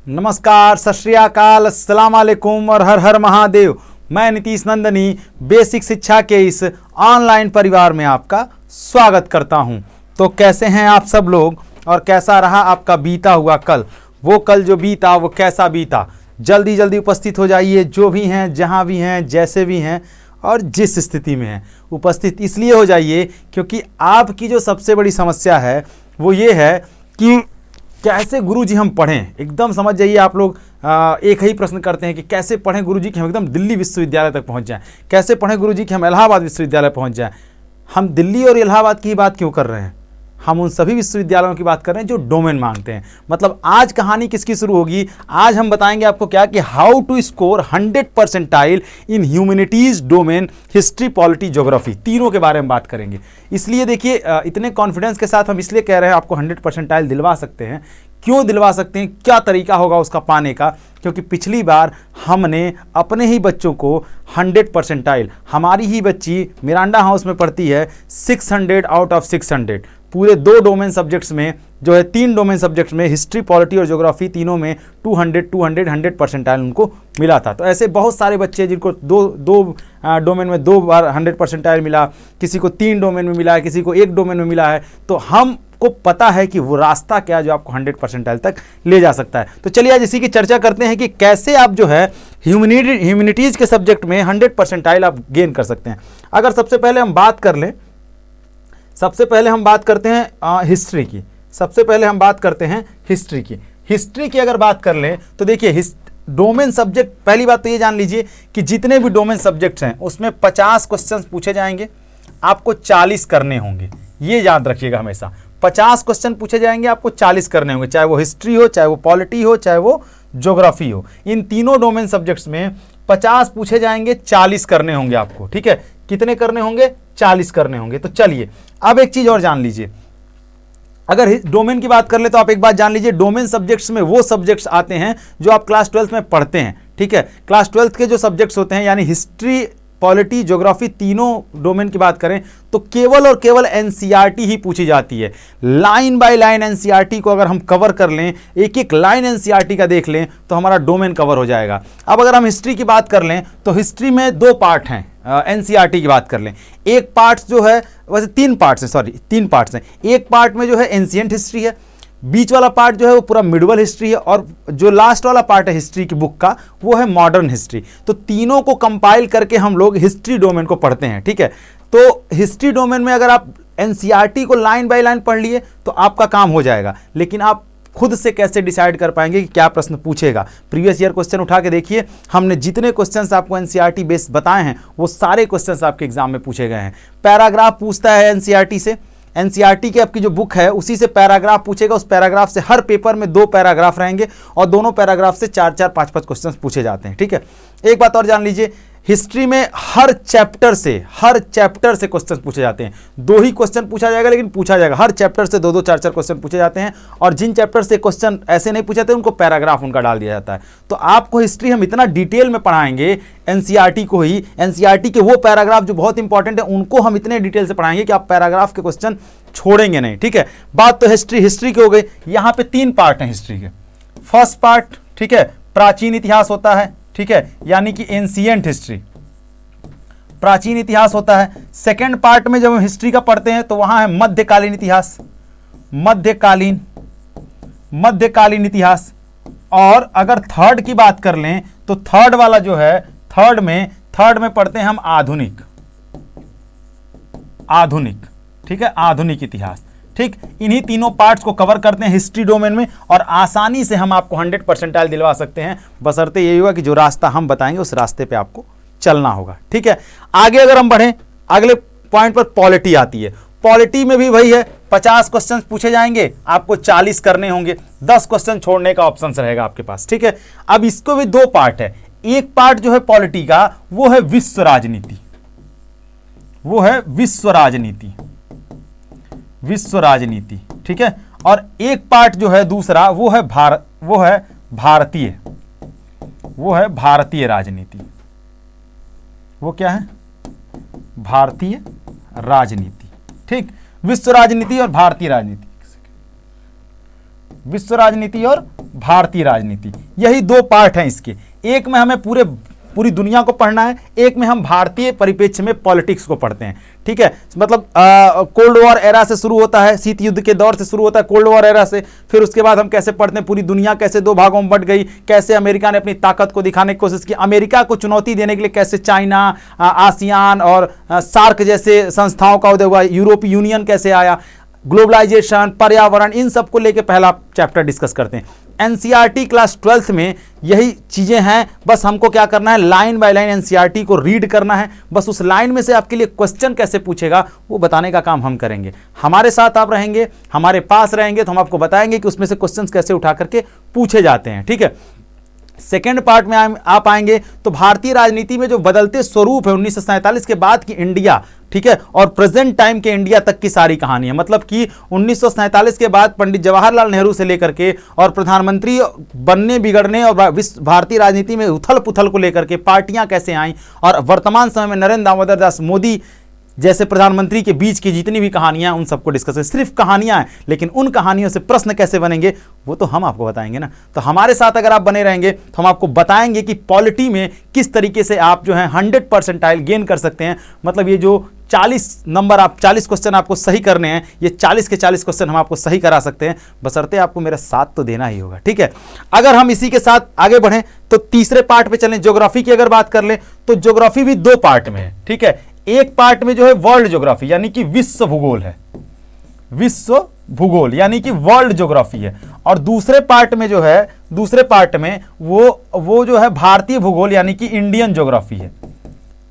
नमस्कार, सत श्री अकाल, अस्सलाम वालेकुम और हर हर महादेव। मैं नीतीश नंदनी बेसिक शिक्षा के इस ऑनलाइन परिवार में आपका स्वागत करता हूं। तो कैसे हैं आप सब लोग और कैसा रहा आपका बीता हुआ कल? वो कल जो बीता वो कैसा बीता? जल्दी जल्दी उपस्थित हो जाइए, जो भी हैं, जहां भी हैं, जैसे भी हैं और जिस स्थिति में हैं। उपस्थित इसलिए हो जाइए क्योंकि आपकी जो सबसे बड़ी समस्या है वो ये है कि कैसे गुरुजी हम पढ़ें। एकदम समझ जाइए आप लोग, एक ही प्रश्न करते हैं कि कैसे पढ़ें गुरुजी कि हम एकदम दिल्ली विश्वविद्यालय तक पहुंच जाएं, कैसे पढ़ें गुरुजी कि हम इलाहाबाद विश्वविद्यालय पहुंच जाएं। हम दिल्ली और इलाहाबाद की ही बात क्यों कर रहे हैं? हम उन सभी विश्वविद्यालयों की बात कर रहे हैं जो डोमेन मांगते हैं। मतलब आज कहानी किसकी शुरू होगी? आज हम बताएंगे आपको क्या कि how to score 100 percentile in humanities domain, history, polity, geography, तीनों के बारे में बात करेंगे। इसलिए देखिए, इतने कॉन्फिडेंस के साथ हम इसलिए कह रहे हैं आपको 100 परसेंटाइल दिलवा सकते हैं। क्यों दिलवा सकते हैं, क्या तरीका होगा उसका पाने का? क्योंकि पिछली बार हमने अपने ही बच्चों को 100 परसेंटाइल, हमारी ही बच्ची मिरांडा हाउस में पढ़ती है, 600 आउट ऑफ 600 पूरे 2 डोमेन सब्जेक्ट्स में, जो है 3 डोमेन सब्जेक्ट्स में, हिस्ट्री, पॉलिटी और ज्योग्राफी, तीनों में 100 परसेंटाइल उनको मिला था। तो ऐसे बहुत सारे बच्चे जिनको दो डोमेन में 2 बार 100 परसेंटाइल मिला, किसी को 3 डोमेन में मिला है, किसी को 1 डोमेन में मिला है। तो हमको पता है कि वो रास्ता क्या जो आपको 100 परसेंटाइल तक ले जा सकता है। तो चलिए आज इसी की चर्चा करते हैं कि कैसे आप जो है ह्यूमैनिटीज़ के सब्जेक्ट में 100 परसेंटाइल आप गेन कर सकते हैं। अगर सबसे पहले हम बात कर लें, सबसे पहले हम बात करते हैं हिस्ट्री की। सबसे पहले हम बात करते हैं हिस्ट्री की। हिस्ट्री की अगर बात कर लें तो देखिए, डोमेन सब्जेक्ट, पहली बात तो ये जान लीजिए कि जितने भी डोमेन सब्जेक्ट्स हैं उसमें 50 क्वेश्चंस पूछे जाएंगे, आपको 40 करने होंगे। ये याद रखिएगा हमेशा, 50 क्वेश्चन पूछे जाएंगे, आपको 40 करने होंगे, चाहे वो हिस्ट्री हो, चाहे वो पॉलिटी हो, चाहे वो ज्योग्राफी हो। इन तीनों डोमेन सब्जेक्ट्स में 50 पूछे जाएंगे, 40 करने होंगे आपको। ठीक है, कितने करने होंगे? 40 करने होंगे। तो चलिए अब एक चीज और जान लीजिए, अगर डोमेन की बात कर ले तो आप एक बात जान लीजिए, डोमेन सब्जेक्ट्स में वो सब्जेक्ट्स आते हैं जो आप क्लास 12th में पढ़ते हैं। ठीक है, क्लास 12th के जो सब्जेक्ट्स होते हैं, यानी हिस्ट्री, पॉलिटी, ज्योग्राफी, तीनों डोमेन की बात करें तो केवल और केवल एनसीईआरटी ही पूछी जाती है। लाइन बाय लाइन एनसीईआरटी को अगर हम कवर कर लें, एक एक लाइन एनसीईआरटी का देख लें तो हमारा डोमेन कवर हो जाएगा। अब अगर हम हिस्ट्री की बात कर लें तो हिस्ट्री में 2 पार्ट हैं। एनसीईआरटी की बात कर लें, एक पार्ट जो है, वैसे 3 पार्ट्स हैं, सॉरी 3 पार्ट्स हैं। एक पार्ट में जो है एंशिएंट हिस्ट्री है, बीच वाला पार्ट जो है वो पूरा मिडवल हिस्ट्री है, और जो लास्ट वाला पार्ट है हिस्ट्री की बुक का वो है मॉडर्न हिस्ट्री। तो तीनों को कंपाइल करके हम लोग हिस्ट्री डोमेन को पढ़ते हैं। ठीक है, तो हिस्ट्री डोमेन में अगर आप एनसीईआरटी को लाइन बाय लाइन पढ़ लिए तो आपका काम हो जाएगा, लेकिन आप खुद से कैसे डिसाइड कर पाएंगे कि क्या प्रश्न पूछेगा? प्रीवियस ईयर क्वेश्चन उठा के देखिए, हमने जितने क्वेश्चंस आपको एनसीईआरटी बेस बताए हैं वो सारे क्वेश्चंस आपके एग्जाम में पूछे गए हैं। पैराग्राफ पूछता है एनसीईआरटी से, एनसीईआरटी की आपकी जो बुक है उसी से पैराग्राफ पूछेगा, उस पैराग्राफ से हर पेपर में 2 पैराग्राफ रहेंगे और दोनों पैराग्राफ से 4-4, 5-5 क्वेश्चंस पूछे जाते हैं। ठीक है, एक बात और जान लीजिए, हिस्ट्री में हर चैप्टर से क्वेश्चन पूछे जाते हैं। 2 ही क्वेश्चन पूछा जाएगा, लेकिन पूछा जाएगा हर चैप्टर से 2-2, 4-4 क्वेश्चन पूछे जाते हैं। और जिन चैप्टर से क्वेश्चन ऐसे नहीं पूछे जाते उनको पैराग्राफ उनका डाल दिया जाता है। तो आपको हिस्ट्री हम इतना डिटेल में पढ़ाएंगे, एनसीईआरटी को ही, एनसीईआरटी के वो पैराग्राफ जो बहुत इंपॉर्टेंट है उनको हम इतने डिटेल से पढ़ाएंगे कि आप पैराग्राफ के क्वेश्चन छोड़ेंगे नहीं। ठीक है, बात तो हिस्ट्री की हो गई। यहाँ पे 3 पार्ट हैं हिस्ट्री के। फर्स्ट पार्ट, ठीक है, प्राचीन इतिहास होता है। ठीक है, यानी कि एंशिएंट हिस्ट्री, प्राचीन इतिहास होता है। सेकेंड पार्ट में जब हम हिस्ट्री का पढ़ते हैं तो वहां है मध्यकालीन इतिहास, मध्यकालीन इतिहास। और अगर थर्ड की बात कर लें तो थर्ड वाला जो है, थर्ड में पढ़ते हैं हम आधुनिक। ठीक है, आधुनिक इतिहास। ठीक, इन्हीं तीनों पार्ट्स को कवर करते हैं हिस्ट्री डोमेन में और आसानी से हम आपको 100 परसेंटाइल दिलवा सकते हैं, बशर्ते यही होगा कि जो रास्ता हम बताएंगे उस रास्ते पे आपको चलना होगा। ठीक है, आगे अगर हम बढ़ें, अगले पॉइंट पर पॉलिटी आती है। पॉलिटी में भी वही है, 50 क्वेश्चन पूछे जाएंगे, आपको 40 करने होंगे, 10 क्वेश्चन छोड़ने का ऑप्शन रहेगा आपके पास। ठीक है, अब इसको भी 2 पार्ट है। एक पार्ट जो है पॉलिटी का वो है विश्व राजनीति। ठीक है, और एक पार्ट जो है दूसरा वो है भारतीय राजनीति। वो क्या है? भारतीय राजनीति। ठीक, विश्व राजनीति और भारतीय राजनीति। विश्व राजनीति और भारतीय राजनीति, यही दो पार्ट हैं इसके। एक में हमें पूरी दुनिया को पढ़ना है, एक में हम भारतीय परिप्रेक्ष्य में पॉलिटिक्स को पढ़ते हैं। ठीक है, मतलब कोल्ड वॉर एरा से शुरू होता है, शीत युद्ध के दौर से शुरू होता है कोल्ड वॉर एरा से, फिर उसके बाद हम कैसे पढ़ते हैं पूरी दुनिया कैसे दो भागों में बंट गई, कैसे अमेरिका ने अपनी ताकत को दिखाने की कोशिश की, अमेरिका को चुनौती देने के लिए कैसे चाइना, आसियान और सार्क जैसे संस्थाओं का उदय हुआ, यूरोपीय यूनियन कैसे आया, ग्लोबलाइजेशन, पर्यावरण, इन सब को लेकर पहला चैप्टर डिस्कस करते हैं। एनसीईआरटी क्लास 12th में यही चीजें हैं, बस हमको क्या करना है, लाइन बाय लाइन एनसीईआरटी को रीड करना है, बस उस लाइन में से आपके लिए क्वेश्चन कैसे पूछेगा वो बताने का काम हम करेंगे। हमारे साथ आप रहेंगे, हमारे पास रहेंगे तो हम आपको बताएंगे कि उसमें से क्वेश्चन कैसे उठा करके पूछे जाते हैं। ठीक है, सेकेंड पार्ट में आप आएंगे तो भारतीय राजनीति में जो बदलते स्वरूप है 1947 के बाद की इंडिया, ठीक है, और प्रेजेंट टाइम के इंडिया तक की सारी कहानी है। मतलब कि 1947 के बाद पंडित जवाहरलाल नेहरू से लेकर के और प्रधानमंत्री बनने बिगड़ने और भारतीय राजनीति में उथल पुथल को लेकर के पार्टियां कैसे आई और वर्तमान समय में नरेंद्र दामोदर दास मोदी जैसे प्रधानमंत्री के बीच की जितनी भी कहानियां उन सबको डिस्कस करें। सिर्फ कहानियां हैं, लेकिन उन कहानियों से प्रश्न कैसे बनेंगे वो तो हम आपको बताएंगे ना। तो हमारे साथ अगर आप बने रहेंगे तो हम आपको बताएंगे कि पॉलिटी में किस तरीके से आप जो है 100% गेन कर सकते हैं। मतलब ये जो 40 नंबर, आप 40 क्वेश्चन आपको सही करने हैं, ये 40 के 40 क्वेश्चन हम आपको सही करा सकते हैं, बशर्ते आपको मेरा साथ तो देना ही होगा। ठीक है, अगर हम इसी के साथ आगे बढ़ें तो तीसरे पार्ट पे चलें। ज्योग्राफी की अगर बात कर लें तो ज्योग्राफी भी दो पार्ट में है। ठीक है, एक पार्ट में जो है वर्ल्ड ज्योग्राफी यानी कि विश्व भूगोल है, विश्व भूगोल यानी कि वर्ल्ड ज्योग्राफी है, और दूसरे पार्ट में जो है, दूसरे पार्ट में वो जो है भारतीय भूगोल यानी कि इंडियन ज्योग्राफी है,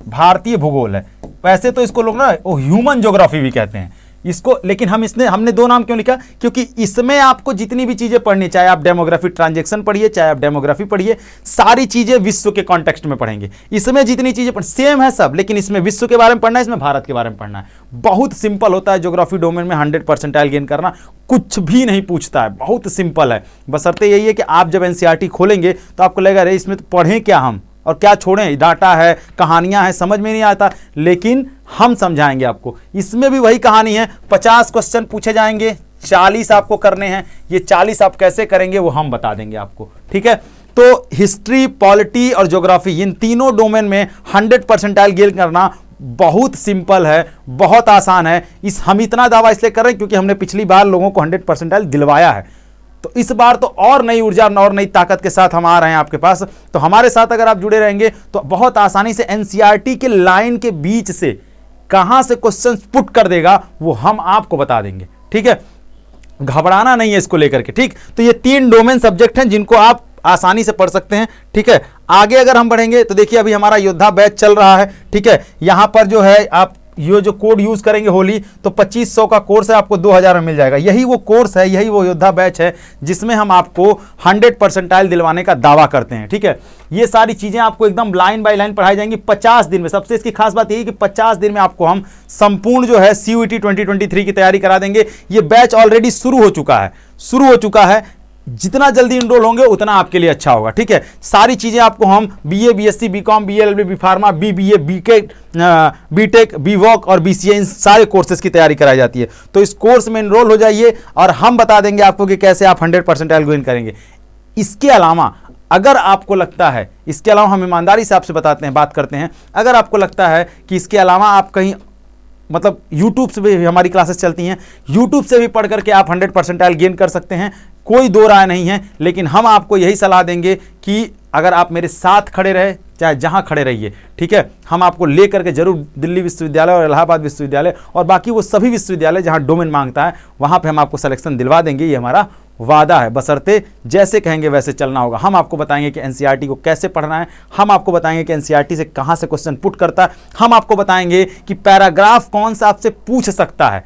भारतीय भूगोल है। वैसे तो इसको लोग ना ह्यूमन ज्योग्राफी भी कहते हैं इसको, लेकिन हमने दो नाम क्यों लिखा, क्योंकि इसमें आपको जितनी भी चीजें पढ़नी, चाहे आप डेमोग्राफी ट्रांजैक्शन पढ़िए, चाहे आप डेमोग्राफी पढ़िए, सारी चीजें विश्व के कॉन्टेक्स्ट में पढ़ेंगे। इसमें जितनी चीजें सेम है सब, लेकिन इसमें विश्व के बारे में पढ़ना है, इसमें भारत के बारे में पढ़ना है। बहुत सिंपल होता है ज्योग्राफी डोमेन में 100% गेन करना, कुछ भी नहीं पूछता है, बहुत सिंपल है। बशर्ते यही है कि आप जब एनसीईआरटी खोलेंगे तो आपको लगेगा अरे इसमें तो पढ़ें क्या हम और क्या छोड़ें, डाटा है, कहानियां हैं, समझ में नहीं आता, लेकिन हम समझाएंगे आपको। इसमें भी वही कहानी है, 50 क्वेश्चन पूछे जाएंगे, 40 आपको करने हैं। ये 40 आप कैसे करेंगे वो हम बता देंगे आपको। ठीक है, तो हिस्ट्री, पॉलिटी और ज्योग्राफी, इन तीनों डोमेन में 100% गेन करना बहुत सिंपल है, बहुत आसान है। हम इतना दावा इसलिए कर रहे हैं क्योंकि हमने पिछली बार लोगों को 100% दिलवाया है, तो इस बार तो और नई ऊर्जा और नई ताकत के साथ हम आ रहे हैं आपके पास। तो हमारे साथ अगर आप जुड़े रहेंगे तो बहुत आसानी से एनसीईआरटी के लाइन के बीच से कहां से क्वेश्चंस पुट कर देगा वो हम आपको बता देंगे। ठीक है, घबराना नहीं है इसको लेकर के। ठीक, तो ये 3 डोमेन सब्जेक्ट हैं जिनको आप आसानी से पढ़ सकते हैं। ठीक है, आगे अगर हम बढ़ेंगे तो देखिए अभी हमारा योद्धा बैच चल रहा है। ठीक है, यहां पर जो है आप ये जो कोड यूज करेंगे होली, तो 2500 का कोर्स है, आपको 2000 में मिल जाएगा। यही वो कोर्स है, यही वो योद्धा बैच है जिसमें हम आपको 100% दिलवाने का दावा करते हैं। ठीक है, ये सारी चीजें आपको एकदम लाइन बाय लाइन पढ़ाई जाएंगी 50 दिन में। सबसे इसकी खास बात यही कि 50 दिन में आपको हम संपूर्ण जो है CUET 2023 की तैयारी करा देंगे। ये बैच ऑलरेडी शुरू हो चुका है। जितना जल्दी इनरोल होंगे उतना आपके लिए अच्छा होगा। ठीक है, सारी चीजें आपको हम BA, BSc, BCom, BLLB, BPharma, BBA, BTech, BVoc और BCA, इन सारे कोर्सेज की तैयारी कराई जाती है। तो इस कोर्स में इनरोल हो जाइए और हम बता देंगे आपको कि कैसे आप 100% गेन करेंगे। इसके अलावा अगर आपको लगता है, इसके अलावा हम ईमानदारी से आपसे बात करते हैं, अगर आपको लगता है कि इसके अलावा आप कहीं मतलब YouTube से भी हमारी क्लासेस चलती हैं, YouTube से भी पढ़ करके आप 100% गेन कर सकते हैं, कोई दो राय नहीं है। लेकिन हम आपको यही सलाह देंगे कि अगर आप मेरे साथ खड़े रहे, चाहे जहां खड़े रहिए, ठीक है, हम आपको लेकर के जरूर दिल्ली विश्वविद्यालय और इलाहाबाद विश्वविद्यालय और बाकी वो सभी विश्वविद्यालय जहां डोमेन मांगता है वहां पे हम आपको सिलेक्शन दिलवा देंगे। ये हमारा वादा है, बशर्ते जैसे कहेंगे वैसे चलना होगा। हम आपको बताएंगे कि एनसीईआरटी को कैसे पढ़ना है, हम आपको बताएंगे कि एनसीईआरटी से कहां से क्वेश्चन पुट करता है, हम आपको बताएंगे कि पैराग्राफ कौन सा आपसे पूछ सकता है,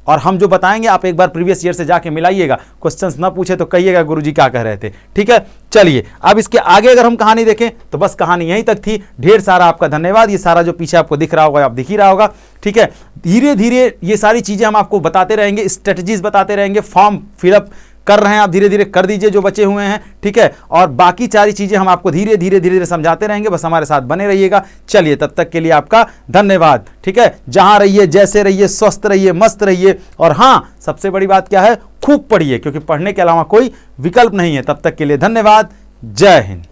और हम जो बताएंगे आप एक बार प्रीवियस ईयर से जाके मिलाइएगा। क्वेश्चंस ना पूछे तो कहिएगा गुरुजी क्या कह रहे थे। ठीक है, चलिए अब इसके आगे अगर हम कहानी देखें तो बस कहानी यहीं तक थी। ढेर सारा आपका धन्यवाद। ये सारा जो पीछे आपको दिख रहा होगा आप दिख ही रहा होगा। ठीक है, धीरे धीरे ये सारी चीजें हम आपको बताते रहेंगे, स्ट्रेटजीज बताते रहेंगे, फॉर्म फिलअप कर रहे हैं आप धीरे धीरे कर दीजिए जो बचे हुए हैं, ठीक है। और बाकी सारी चीजें हम आपको धीरे धीरे समझाते रहेंगे, बस हमारे साथ बने रहिएगा। चलिए तब तक के लिए आपका धन्यवाद, ठीक है। जहां रहिए, जैसे रहिए, स्वस्थ रहिए, मस्त रहिए, और हाँ सबसे बड़ी बात क्या है, खूब पढ़िए, क्योंकि पढ़ने के अलावा कोई विकल्प नहीं है। तब तक के लिए धन्यवाद। जय हिंद।